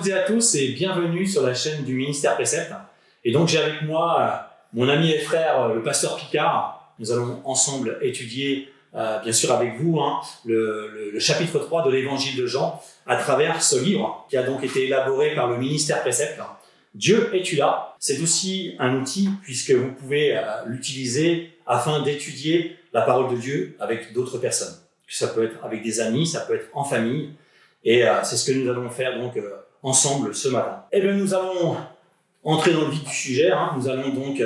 toutes et à tous et bienvenue sur la chaîne du Ministère Précepte. Et donc j'ai avec moi mon ami et frère, le pasteur Picard. Nous allons ensemble étudier, bien sûr avec vous, le chapitre 3 de l'évangile de Jean à travers ce livre qui a donc été élaboré par le Ministère Précepte. Dieu es-tu là? C'est aussi un outil puisque vous pouvez l'utiliser afin d'étudier la parole de Dieu avec d'autres personnes. Ça peut être avec des amis, ça peut être en famille. Et c'est ce que nous allons faire donc ensemble ce matin. Et bien nous allons entrer dans le vif du sujet. Nous allons donc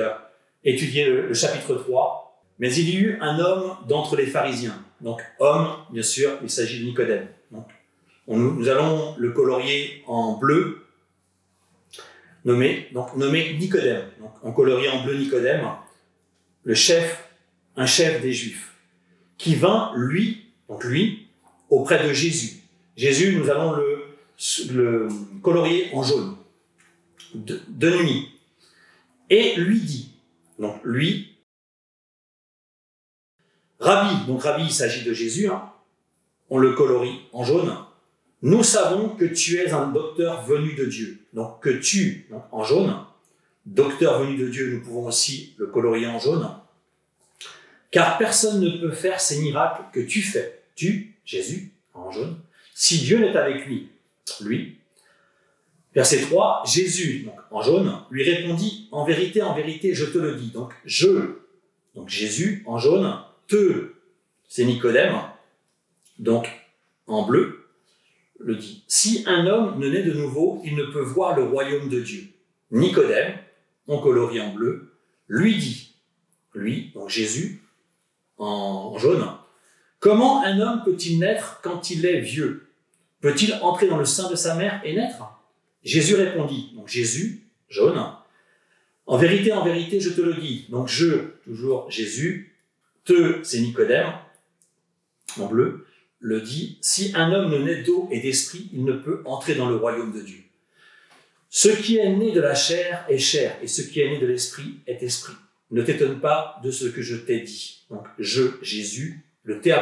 étudier le chapitre 3. Mais il y eut un homme d'entre les pharisiens. Donc homme, bien sûr, il s'agit de Nicodème. Donc, nous allons le colorier en bleu, nommé Nicodème. Donc on colorie en bleu Nicodème, un chef des Juifs, qui vint lui, auprès de Jésus. Jésus, nous allons le colorier en jaune, de nuit. Et lui dit, donc lui, Rabbi, donc Rabbi, il s'agit de Jésus, on le colorie en jaune. Nous savons que tu es un docteur venu de Dieu. Donc en jaune, docteur venu de Dieu, nous pouvons aussi le colorier en jaune. Car personne ne peut faire ces miracles que tu fais. Tu, Jésus, en jaune, si Dieu n'est avec lui. Verset 3, Jésus, donc en jaune, lui répondit, en vérité, je te le dis. Donc Jésus, en jaune, c'est Nicodème, donc en bleu, le dit. Si un homme ne naît de nouveau, il ne peut voir le royaume de Dieu. Nicodème, on colorie en bleu, lui dit, donc Jésus, en jaune, comment un homme peut-il naître quand il est vieux? Peut-il entrer dans le sein de sa mère et naître? Jésus répondit, donc Jésus, jaune, en vérité, je te le dis. Donc toujours Jésus, c'est Nicodème, en bleu, le dit, si un homme ne naît d'eau et d'esprit, il ne peut entrer dans le royaume de Dieu. Ce qui est né de la chair est chair, et ce qui est né de l'esprit est esprit. Ne t'étonne pas de ce que je t'ai dit. Donc Jésus, le T',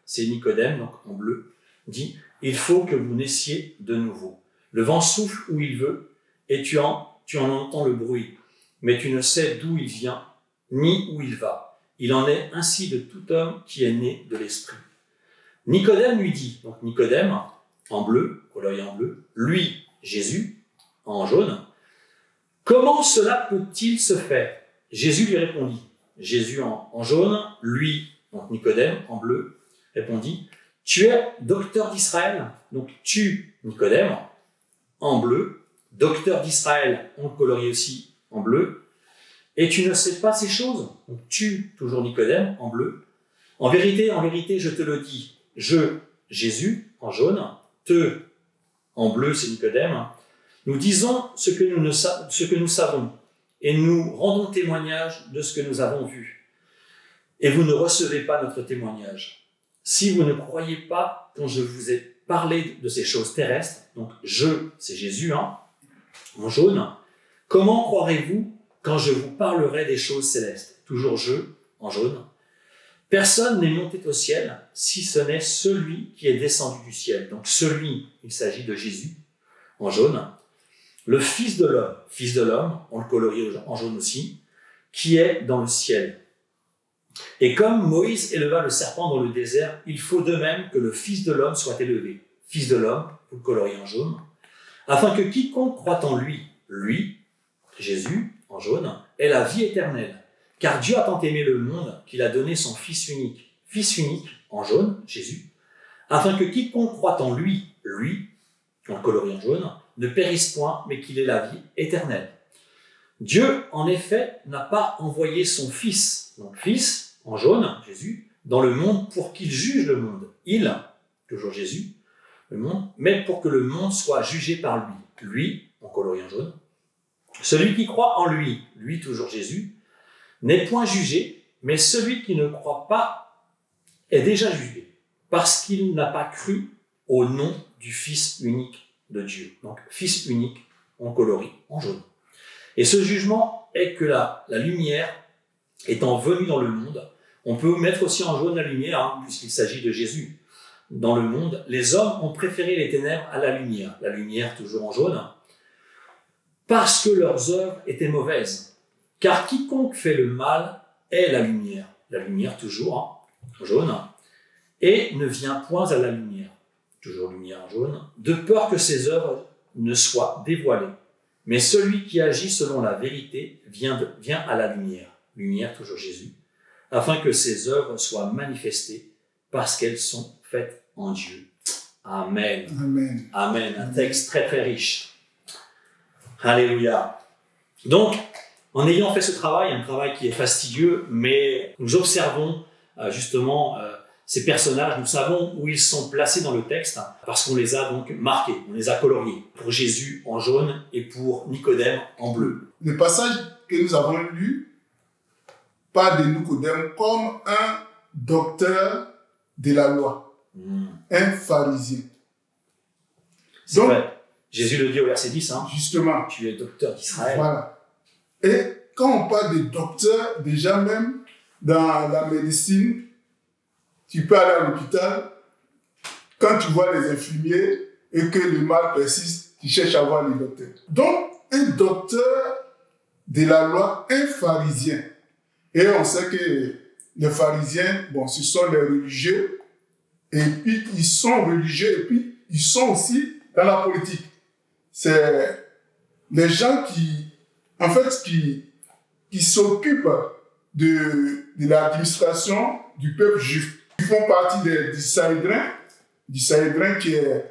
c'est Nicodème, donc en bleu, dit, il faut que vous naissiez de nouveau. Le vent souffle où il veut, et tu en entends le bruit, mais tu ne sais d'où il vient, ni où il va. Il en est ainsi de tout homme qui est né de l'esprit. Nicodème lui dit, donc Nicodème, en bleu, colorié en bleu, lui, Jésus, en jaune, comment cela peut-il se faire? Jésus lui répondit, Jésus en jaune, lui, donc Nicodème, en bleu, répondit, tu es docteur d'Israël, donc tu, Nicodème, en bleu, docteur d'Israël, on le colorie aussi en bleu, et tu ne sais pas ces choses, donc tu, toujours Nicodème, en bleu, en vérité, je te le dis, Jésus, en jaune, en bleu, c'est Nicodème, nous disons ce que nous savons, et nous rendons témoignage de ce que nous avons vu. Et vous ne recevez pas notre témoignage. Si vous ne croyez pas quand je vous ai parlé de ces choses terrestres, donc c'est Jésus, en jaune, comment croirez-vous quand je vous parlerai des choses célestes? Toujours en jaune. Personne n'est monté au ciel si ce n'est celui qui est descendu du ciel. Donc il s'agit de Jésus, en jaune. Le Fils de l'homme, on le colorie en jaune aussi, qui est dans le ciel. Et comme Moïse éleva le serpent dans le désert, il faut de même que le Fils de l'homme soit élevé. Fils de l'homme, vous le coloriez en jaune, afin que quiconque croit en lui, Jésus, en jaune, ait la vie éternelle. Car Dieu a tant aimé le monde qu'il a donné son Fils unique, en jaune, Jésus, afin que quiconque croit en lui, on le colorie en jaune, ne périsse point, mais qu'il ait la vie éternelle. Dieu, en effet, n'a pas envoyé son Fils, donc Fils, en jaune, Jésus, dans le monde pour qu'il juge le monde. Il, toujours Jésus, le monde, mais pour que le monde soit jugé par lui. Lui, on colorie en jaune. Celui qui croit en lui, toujours Jésus, n'est point jugé, mais celui qui ne croit pas est déjà jugé, parce qu'il n'a pas cru au nom du Fils unique de Dieu. Donc, Fils unique, on colorie en jaune. Et ce jugement est que la lumière étant venue dans le monde, on peut mettre aussi en jaune la lumière, puisqu'il s'agit de Jésus. dans le monde, les hommes ont préféré les ténèbres à la lumière toujours en jaune, parce que leurs œuvres étaient mauvaises. Car quiconque fait le mal est la lumière toujours en jaune, et ne vient point à la lumière, toujours lumière en jaune, de peur que ses œuvres ne soient dévoilées. Mais celui qui agit selon la vérité vient à la lumière toujours Jésus, afin que ses œuvres soient manifestées parce qu'elles sont faites en Dieu. Amen. Amen. Amen. Un texte très très riche. Alléluia. Donc, en ayant fait ce travail, un travail qui est fastidieux, mais nous observons justement ces personnages, nous savons où ils sont placés dans le texte, parce qu'on les a donc marqués, on les a coloriés. Pour Jésus en jaune et pour Nicodème en bleu. Le passage que nous avons lu parle de Nicodème comme un docteur de la loi, un pharisien. C'est vrai. Jésus le dit au verset 10, justement, tu es docteur d'Israël. Voilà. Et quand on parle de docteur, déjà même dans la médecine, tu peux aller à l'hôpital, quand tu vois les infirmiers et que le mal persiste, tu cherches à voir les docteurs. Donc, un docteur de la loi, un pharisien. Et on sait que les pharisiens, ce sont les religieux, et puis ils sont religieux, et puis ils sont aussi dans la politique. C'est les gens qui s'occupent de l'administration du peuple juif. Ils font partie du Sanhédrin qui est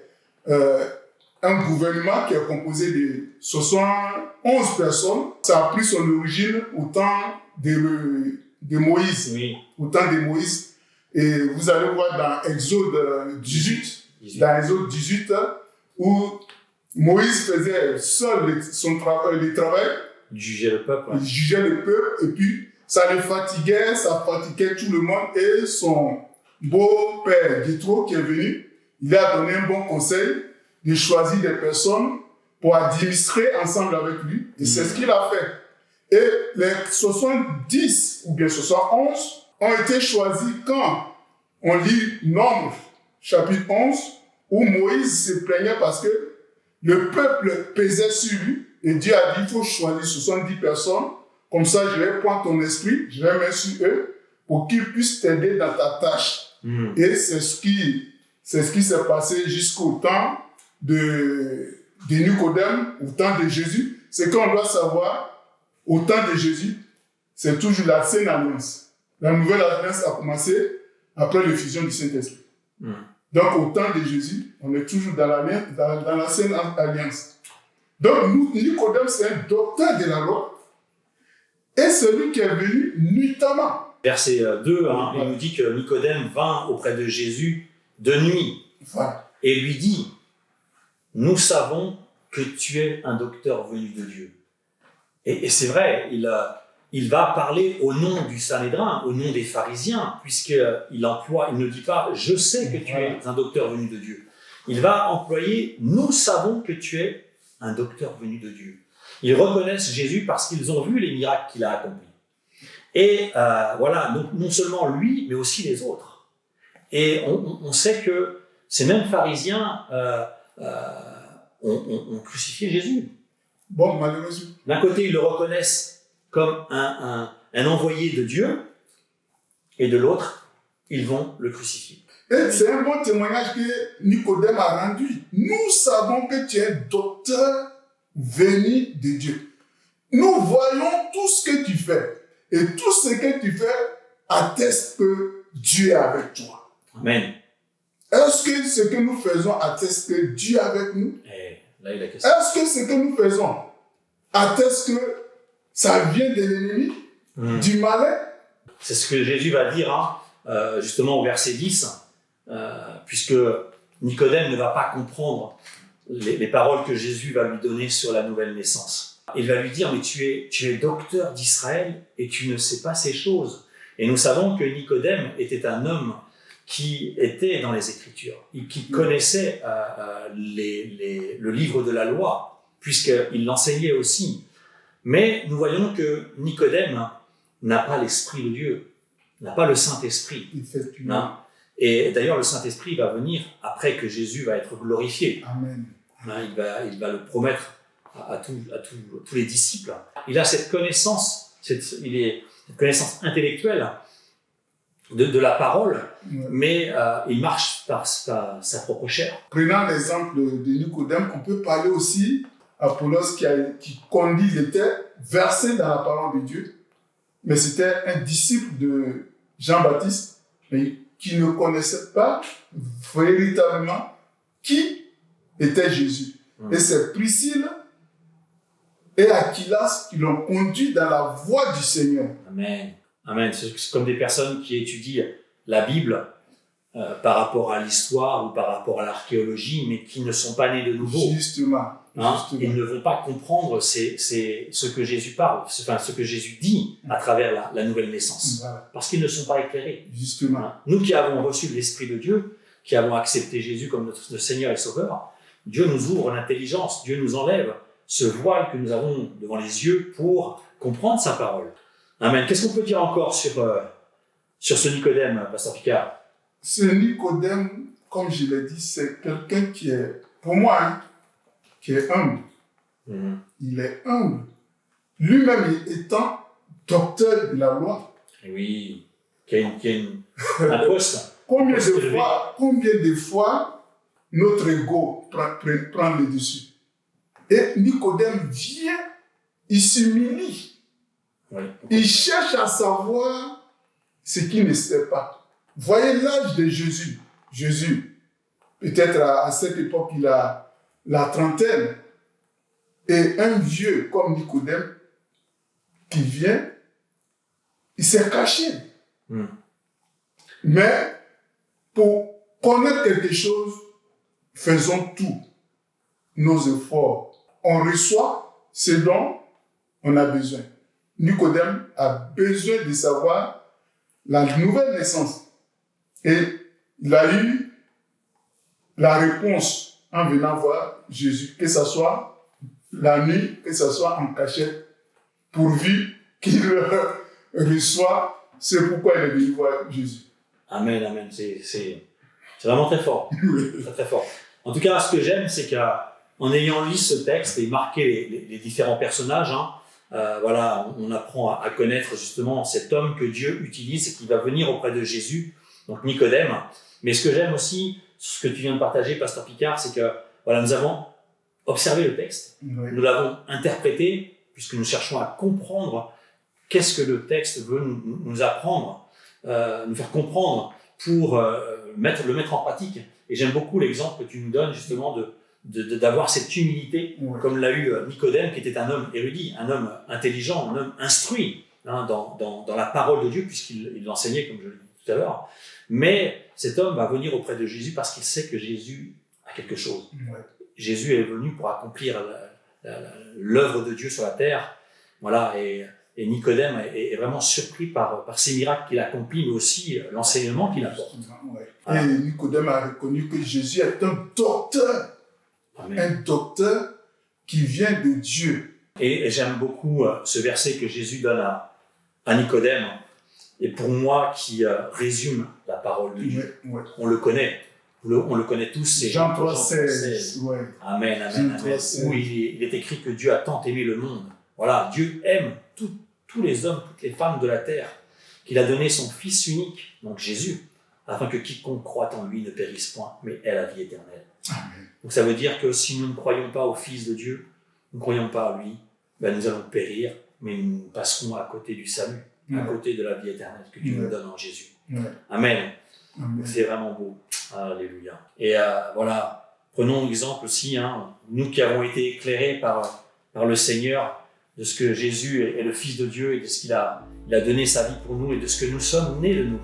un gouvernement qui est composé de 71 personnes. Ça a pris son origine au temps de Moïse. Oui. Au temps de Moïse. Et vous allez voir dans Exode 18. Dans Exode 18, où Moïse faisait seul le travail. Il jugeait le peuple. Il jugeait le peuple, et puis ça le fatiguait, ça fatiguait tout le monde. Et son beau-père Jéthro qui est venu, il a donné un bon conseil de choisir des personnes pour administrer ensemble avec lui. Et c'est ce qu'il a fait. Et les 70 ou bien 71 ont été choisis quand on lit Nombre, chapitre 11, où Moïse se plaignait parce que le peuple pesait sur lui. Et Dieu a dit, il faut choisir 70 personnes. Comme ça, je vais prendre ton esprit, je vais mettre sur eux pour qu'ils puissent t'aider dans ta tâche. Et c'est ce qui s'est passé jusqu'au temps de Nicodème, au temps de Jésus. C'est qu'on doit savoir, au temps de Jésus, c'est toujours la Sainte Alliance. La Nouvelle Alliance a commencé après l'effusion du Saint-Esprit. Donc, au temps de Jésus, on est toujours dans la Sainte Alliance. Donc, Nicodème, c'est un docteur de la loi. Et celui qui est venu nuitamment. Verset 2, il nous dit que Nicodème vint auprès de Jésus de nuit. Voilà. Et lui dit, nous savons que tu es un docteur venu de Dieu. Et c'est vrai, il va parler au nom du Sanhédrin, au nom des pharisiens, puisqu'il ne dit pas « je sais que tu es un docteur venu de Dieu ». Il va employer « nous savons que tu es un docteur venu de Dieu ». Ils reconnaissent Jésus parce qu'ils ont vu les miracles qu'il a accomplis. Et voilà, donc non seulement lui, mais aussi les autres. Et on sait que ces mêmes pharisiens ont crucifié Jésus. Bon, malheureusement. D'un côté, ils le reconnaissent comme un envoyé de Dieu, et de l'autre, ils vont le crucifier. Et c'est un bon témoignage que Nicodème a rendu. Nous savons que tu es docteur venu de Dieu. Nous voyons tout ce que tu fais. Et tout ce que tu fais atteste que Dieu est avec toi. Amen. Est-ce que ce que nous faisons atteste que Dieu est avec nous? Là, il y a la question. Est-ce que ce que nous faisons atteste que ça vient de l'ennemi, du malin? C'est ce que Jésus va dire, justement au verset 10, puisque Nicodème ne va pas comprendre les paroles que Jésus va lui donner sur la nouvelle naissance. Il va lui dire, mais tu es docteur d'Israël et tu ne sais pas ces choses. Et nous savons que Nicodème était un homme qui était dans les Écritures et qui connaissait le livre de la loi, puisqu'il l'enseignait aussi. Mais nous voyons que Nicodème n'a pas l'Esprit de Dieu, n'a pas le Saint-Esprit. Et d'ailleurs, le Saint-Esprit va venir après que Jésus va être glorifié. Amen. Il va le promettre à tous les disciples. Il a cette connaissance, cette connaissance intellectuelle de la parole, mais il marche par sa propre chair. Prenant l'exemple de Nicodème, on peut parler aussi Apollos qui il était versé dans la parole de Dieu, mais c'était un disciple de Jean-Baptiste, mais qui ne connaissait pas véritablement qui était Jésus. Et c'est Priscille et Aquilas qui l'ont conduit dans la voie du Seigneur. Amen. Amen. C'est comme des personnes qui étudient la Bible par rapport à l'histoire ou par rapport à l'archéologie, mais qui ne sont pas nés de nouveau. Justement. Ils ne vont pas comprendre ce que Jésus parle, ce que Jésus dit à travers la nouvelle naissance. Voilà. Parce qu'ils ne sont pas éclairés. Justement. Nous qui avons reçu l'Esprit de Dieu, qui avons accepté Jésus comme notre Seigneur et Sauveur, Dieu nous ouvre l'intelligence, Dieu nous enlève ce voile que nous avons devant les yeux pour comprendre sa parole. Amen. Qu'est-ce qu'on peut dire encore sur ce Nicodème, Pasteur Picard? Ce Nicodème, comme je l'ai dit, c'est quelqu'un qui est, pour moi, qui est humble. Il est humble. Lui-même étant docteur de la loi. Oui, qui a un poste. Combien de fois notre ego prend le dessus? Et Nicodème vient, il s'humilie. Oui. Il cherche à savoir ce qu'il ne sait pas. Voyez l'âge de Jésus. Jésus, peut-être à cette époque, il a la trentaine. Et un vieux comme Nicodème qui vient, il s'est caché. Mais pour connaître quelque chose, faisons tous nos efforts. On reçoit ce dont on a besoin. Nicodème a besoin de savoir la nouvelle naissance. Et il a eu la réponse en venant voir Jésus, que ce soit la nuit, que ce soit en cachette, pourvu qu'il reçoit, c'est pourquoi il est venu voir Jésus. Amen, amen. C'est vraiment très fort. Très, très fort. En tout cas, ce que j'aime, c'est qu'en ayant lu ce texte et marqué les différents personnages, voilà, on apprend à connaître justement cet homme que Dieu utilise et qui va venir auprès de Jésus, donc Nicodème. Mais ce que j'aime aussi, ce que tu viens de partager, Pasteur Picard, c'est que voilà, nous avons observé le texte, nous l'avons interprété, puisque nous cherchons à comprendre qu'est-ce que le texte veut nous apprendre, nous faire comprendre pour le mettre en pratique. Et j'aime beaucoup l'exemple que tu nous donnes justement d'avoir cette humilité, comme l'a eu Nicodème, qui était un homme érudit, un homme intelligent, un homme instruit dans la parole de Dieu, puisqu'il l'enseignait, comme je l'ai dit tout à l'heure. Mais cet homme va venir auprès de Jésus parce qu'il sait que Jésus a quelque chose. Jésus est venu pour accomplir l'œuvre de Dieu sur la terre. Voilà, et Nicodème est vraiment surpris par ces miracles qu'il accomplit, mais aussi l'enseignement qu'il apporte. Et Nicodème a reconnu que Jésus est un docteur. Amen. Un docteur qui vient de Dieu. Et j'aime beaucoup ce verset que Jésus donne à Nicodème, et pour moi qui résume la parole de Dieu. On le connaît. On le connaît tous. C'est Jean 3,16. Amen, amen, amen. Où il est écrit que Dieu a tant aimé le monde. Voilà, Dieu aime tous les hommes, toutes les femmes de la terre, qu'il a donné son Fils unique, donc Jésus, afin que quiconque croit en lui ne périsse point, mais ait la vie éternelle. Amen. Donc ça veut dire que si nous ne croyons pas au Fils de Dieu, nous ne croyons pas à lui, ben nous allons périr, mais nous passerons à côté du salut, à côté de la vie éternelle que Dieu nous donne en Jésus. Amen. Amen. C'est vraiment beau. Alléluia. Et voilà, prenons l'exemple aussi, nous qui avons été éclairés par le Seigneur, de ce que Jésus est le Fils de Dieu et de ce qu'il a donné sa vie pour nous et de ce que nous sommes nés de nouveau.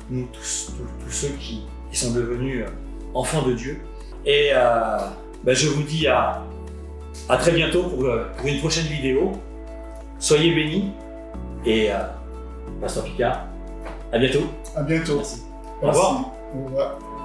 Nous tous ceux qui sont devenus enfants de Dieu. Et je vous dis à très bientôt pour une prochaine vidéo. Soyez bénis et Pasteur Picard, à bientôt. À bientôt. Merci. Au revoir. Au revoir.